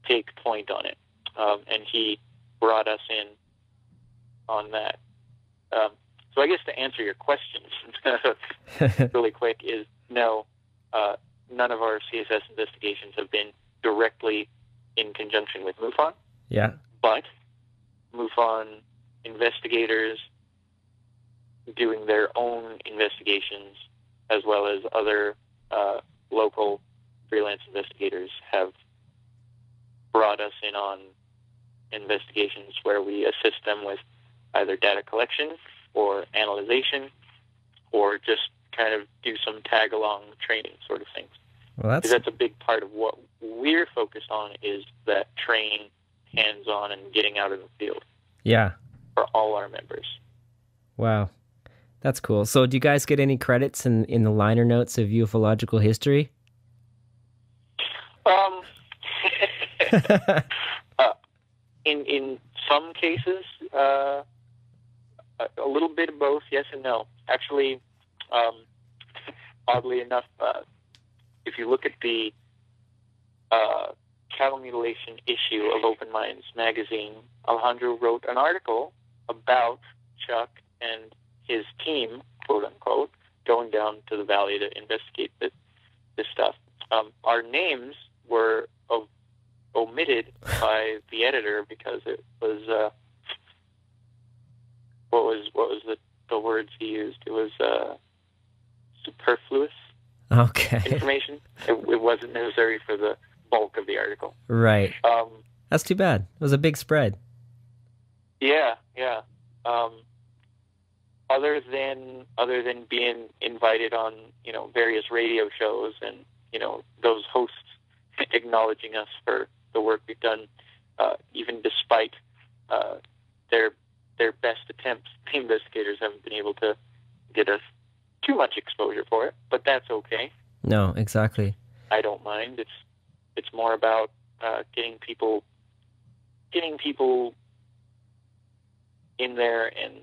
take point on it, and he brought us in on that. So I guess to answer your questions really quick is no, none of our CSS investigations have been directly in conjunction with MUFON. Yeah. But MUFON investigators doing their own investigations, as well as other local freelance investigators, have brought us in on investigations where we assist them with either data collection or analyzation, or just kind of do some tag-along training sort of things. Well, that's a big part of what we're focused on, is that training, hands-on, and getting out in the field. Yeah. For all our members. Wow. That's cool. So do you guys get any credits in the liner notes of ufological history? In some cases, a little bit of both, yes and no. Actually, oddly enough, if you look at the cattle mutilation issue of Open Minds magazine, Alejandro wrote an article about Chuck and his team, quote unquote, going down to the valley to investigate this stuff. Our names were omitted by the editor because it was what was the words he used? It was superfluous information. It wasn't necessary for the bulk of the article. Right. That's too bad. It was a big spread. Yeah. Other than being invited on, various radio shows and, those hosts acknowledging us for the work we've done, even despite their best attempts, the investigators haven't been able to get us too much exposure for it, but that's okay. No, exactly. I don't mind. It's more about getting people in there and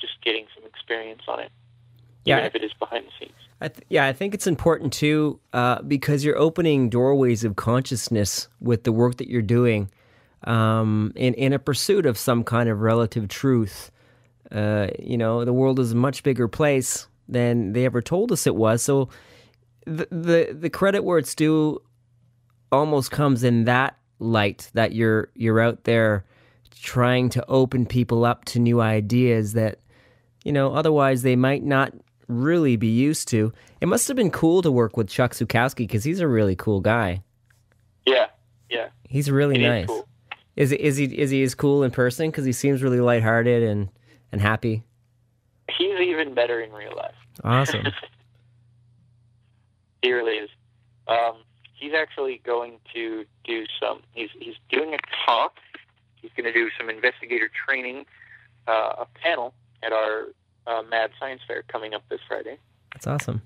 just getting some experience on it, even if it is behind the scenes. I think it's important too, because you're opening doorways of consciousness with the work that you're doing, in a pursuit of some kind of relative truth. The world is a much bigger place than they ever told us it was. So the credit where it's due almost comes in that light, that you're out there trying to open people up to new ideas that, otherwise they might not really be used to. It must have been cool to work with Chuck Zukowski, because he's a really cool guy. Yeah. He's really nice. Cool. Is he as cool in person? Because he seems really lighthearted and happy. He's even better in real life. Awesome. He really is. He's actually going to do he's doing a talk. He's going to do some investigator training, a panel at our Mad Science Fair coming up this Friday. That's awesome.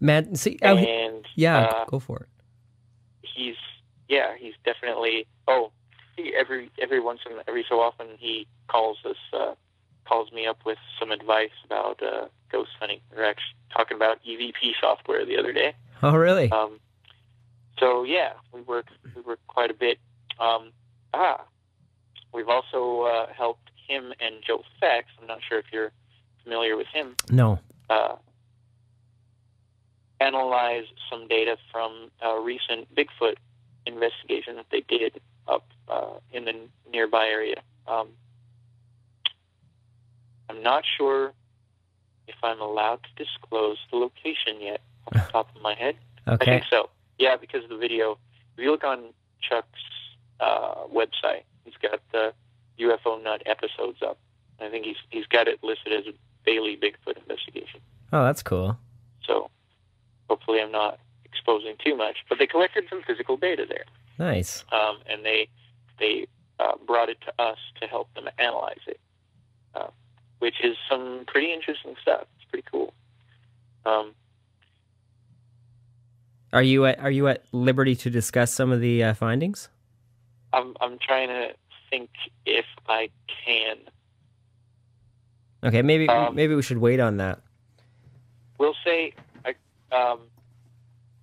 Mad, see, go for it. He's definitely. Every so often he calls me up with some advice about ghost hunting. We were actually talking about EVP software the other day. Oh, really? So yeah, we work quite a bit. We've also helped him and Joe Fex. I'm not sure if you're familiar with him. No. Analyze some data from a recent Bigfoot investigation that they did up in the nearby area. I'm not sure if I'm allowed to disclose the location yet off the top of my head. Okay. I think so. Yeah, because of the video. If you look on Chuck's website, he's got the UFO Nut episodes up. I think he's got it listed as a Bailey Bigfoot investigation. Oh, that's cool. So hopefully I'm not exposing too much. But they collected some physical data there. Nice. And they brought it to us to help them analyze it, which is some pretty interesting stuff. It's pretty cool. Are you at liberty to discuss some of the findings? I'm trying to think if I can. Okay, maybe we should wait on that. We'll say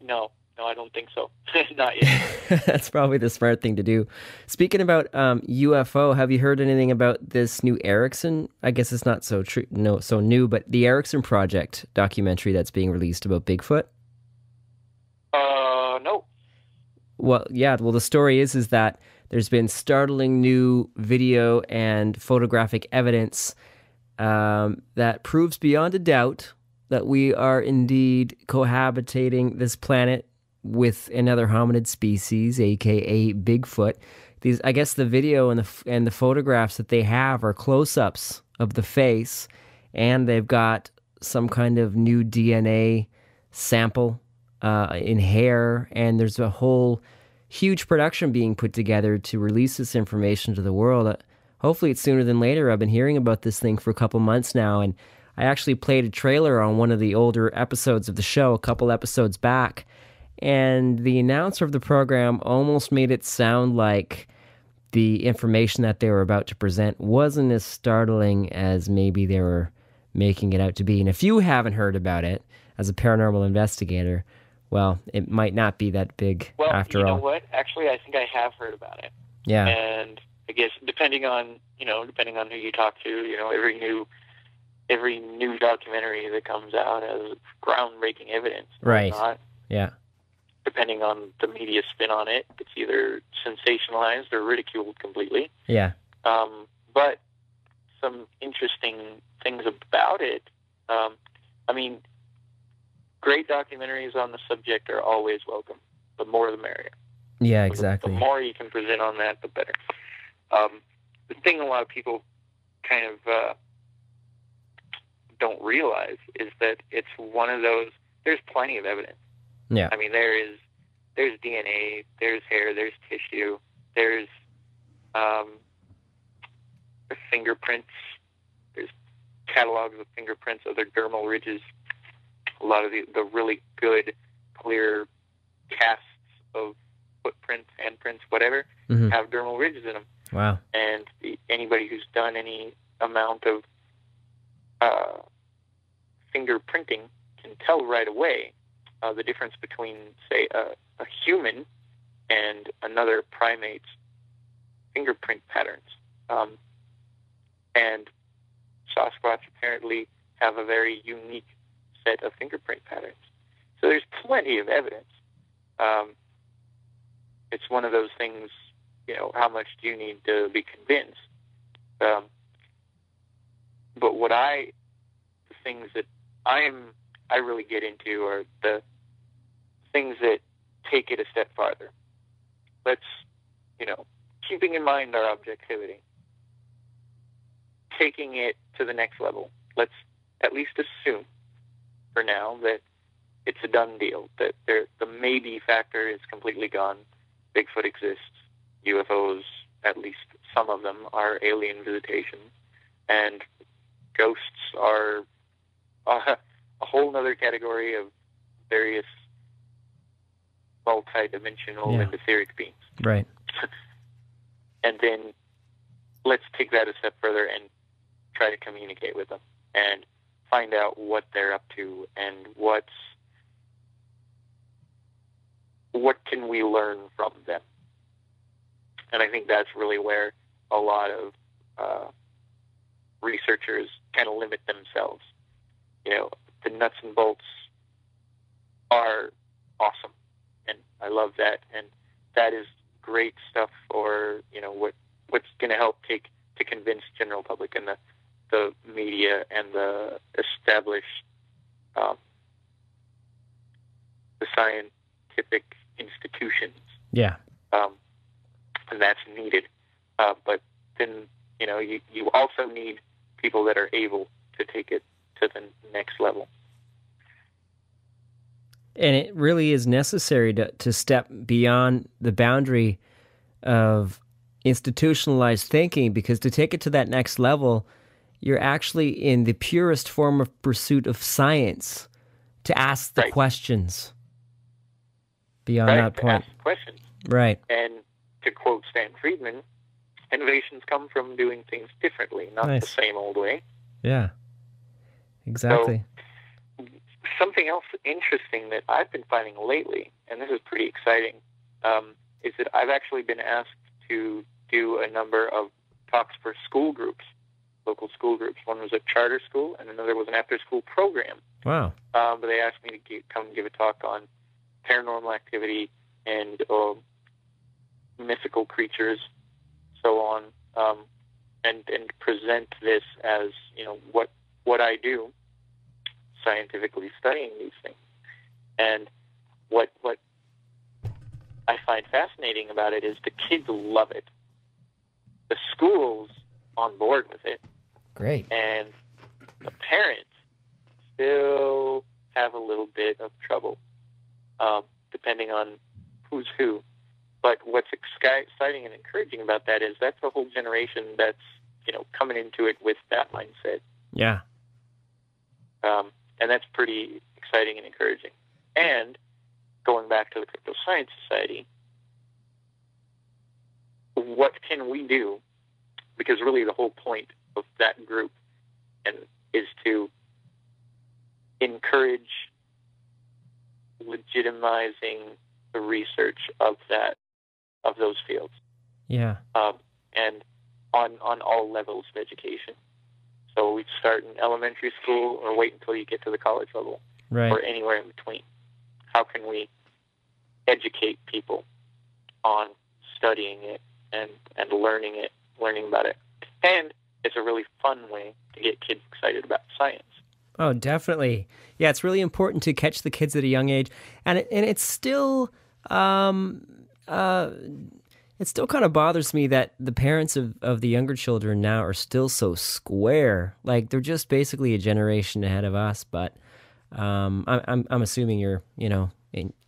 no. I don't think so. Not yet. That's probably the smart thing to do. Speaking about UFO, have you heard anything about this new Erickson? I guess it's not so new, but the Erickson Project documentary that's being released about Bigfoot. No. Well, yeah. Well, the story is that there's been startling new video and photographic evidence that proves beyond a doubt that we are indeed cohabitating this planet with another hominid species, aka Bigfoot. I guess the video and the photographs that they have are close-ups of the face, and they've got some kind of new DNA sample in hair, and there's a whole huge production being put together to release this information to the world. Hopefully it's sooner than later. I've been hearing about this thing for a couple months now, and I actually played a trailer on one of the older episodes of the show a couple episodes back, and the announcer of the program almost made it sound like the information that they were about to present wasn't as startling as maybe they were making it out to be. And if you haven't heard about it as a paranormal investigator, well, it might not be that big after all. Well, you know what? Actually, I think I have heard about it. Yeah. And I guess depending on who you talk to, every new documentary that comes out has groundbreaking evidence. Right. Yeah. Depending on the media spin on it, it's either sensationalized or ridiculed completely. Yeah. But some interesting things about it. Great documentaries on the subject are always welcome. The more the merrier. Yeah, exactly. The more you can present on that, the better. The thing a lot of people kind of don't realize is that it's one of those. There's plenty of evidence. Yeah. There's DNA, there's hair, there's tissue, there's fingerprints, there's catalogs of fingerprints, other dermal ridges. A lot of the really good, clear casts of footprints, handprints, whatever, have dermal ridges in them. Wow. And anybody who's done any amount of fingerprinting can tell right away the difference between, say, a human and another primate's fingerprint patterns. And Sasquatch apparently have a very unique set of fingerprint patterns. So there's plenty of evidence. It's one of those things, how much do you need to be convinced? But the things that I really get into are the things that take it a step farther. Let's, keeping in mind our objectivity, taking it to the next level. Let's at least assume for now that it's a done deal, that the maybe factor is completely gone. Bigfoot exists. UFOs, at least some of them, are alien visitation. And ghosts are a whole other category of various multi-dimensional and etheric beings. Right. And then let's take that a step further and try to communicate with them and find out what they're up to and what can we learn from them. And I think that's really where a lot of researchers kind of limit themselves. The nuts and bolts are awesome, and I love that, and that is great stuff for what's going to help to convince general public and the media and the established the scientific institutions. Yeah. And that's needed. But then you also need people that are able to take it to the next level. And it really is necessary to step beyond the boundary of institutionalized thinking, because to take it to that next level, you're actually in the purest form of pursuit of science, to ask the questions beyond that point. To ask questions. Right. And to quote Stan Friedman, innovations come from doing things differently, not the same old way. Yeah. Exactly. So, something else interesting that I've been finding lately, and this is pretty exciting, is that I've actually been asked to do a number of talks for school groups, local school groups. One was a charter school, and another was an after-school program. Wow. But they asked me to come give a talk on paranormal activity and mythical creatures, so on, and present this as, what I do, scientifically studying these things. And what I find fascinating about it is the kids love it. The school's on board with it. Great. And the parents still have a little bit of trouble, depending on who's who. But what's exciting and encouraging about that is that's a whole generation that's, coming into it with that mindset. Yeah. And that's pretty exciting and encouraging. And going back to the Crypto Science Society, what can we do? Because really the whole point of that group is to encourage legitimizing the research of those fields. Yeah. And on all levels of education. So we start in elementary school or wait until you get to the college level, right, or anywhere in between. How can we educate people on studying it and learning about it? And it's a really fun way to get kids excited about science. Oh, definitely. Yeah, it's really important to catch the kids at a young age, and it's still it still kind of bothers me that the parents of the younger children now are still so square. Like, they're just basically a generation ahead of us. But I'm assuming you're,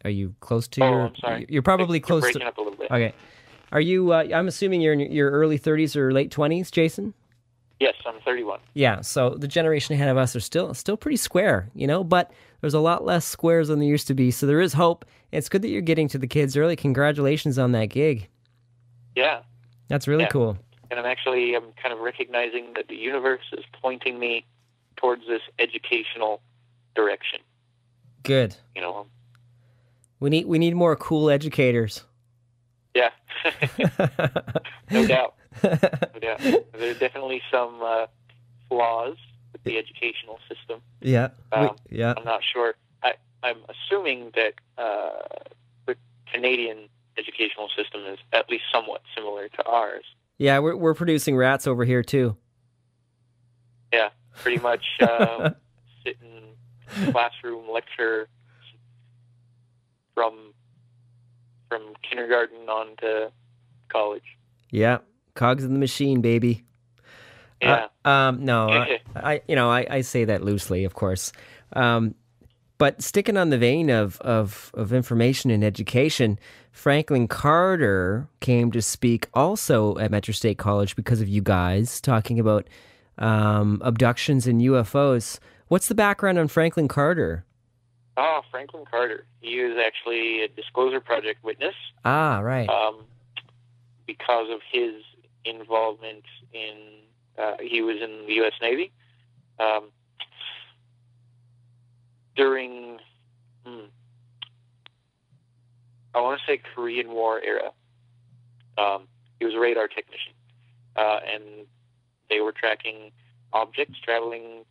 are you close to your? I'm sorry. You're probably close breaking to. Up a little bit. Okay. Are you? I'm assuming you're in your early 30s or late 20s, Jason. Yes, I'm 31. Yeah, so the generation ahead of us are still pretty square, but there's a lot less squares than there used to be, so there is hope. It's good that you're getting to the kids early. Congratulations on that gig. Yeah. That's really cool. And I'm kind of recognizing that the universe is pointing me towards this educational direction. Good. We need more cool educators. Yeah. No doubt. No doubt. There's definitely some flaws with the educational system. Yeah. Yeah. I'm not sure. I'm assuming that the Canadian educational system is at least somewhat similar to ours. Yeah, we're producing rats over here too. Yeah, pretty much sit in classroom lecture from kindergarten on to college. Yeah, cogs in the machine, baby. Yeah. No, I say that loosely, of course. But sticking on the vein of information and education, Franklin Carter came to speak also at Metro State College because of you guys, talking about abductions and UFOs. What's the background on Franklin Carter? Oh, Franklin Carter. He was actually a Disclosure Project witness. Ah, right. Because of his involvement he was in the U.S. Navy. During, I want to say Korean War era. He was a radar technician, and they were tracking objects traveling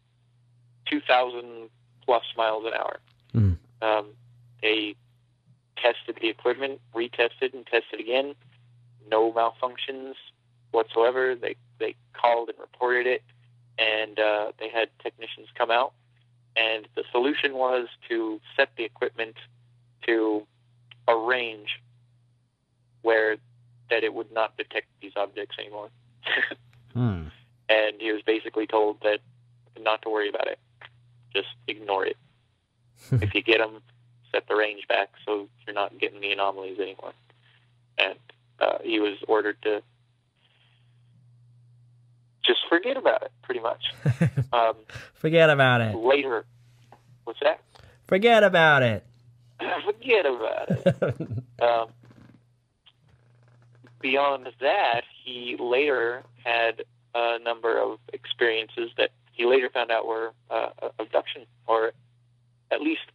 2,000 plus miles an hour. They tested the equipment, retested and tested again. No malfunctions whatsoever. They called and reported it, and they had technicians come out. And the solution was to set the equipment to a range where that it would not detect these objects anymore. And he was basically told that not to worry about it. Just ignore it. If you get them, set the range back so you're not getting the anomalies anymore. And he was ordered to just forget about it, pretty much. Forget about it. Later. What's that? Forget about it. Forget about it. Beyond that, he later had a number of experiences that he later found out were abduction or at least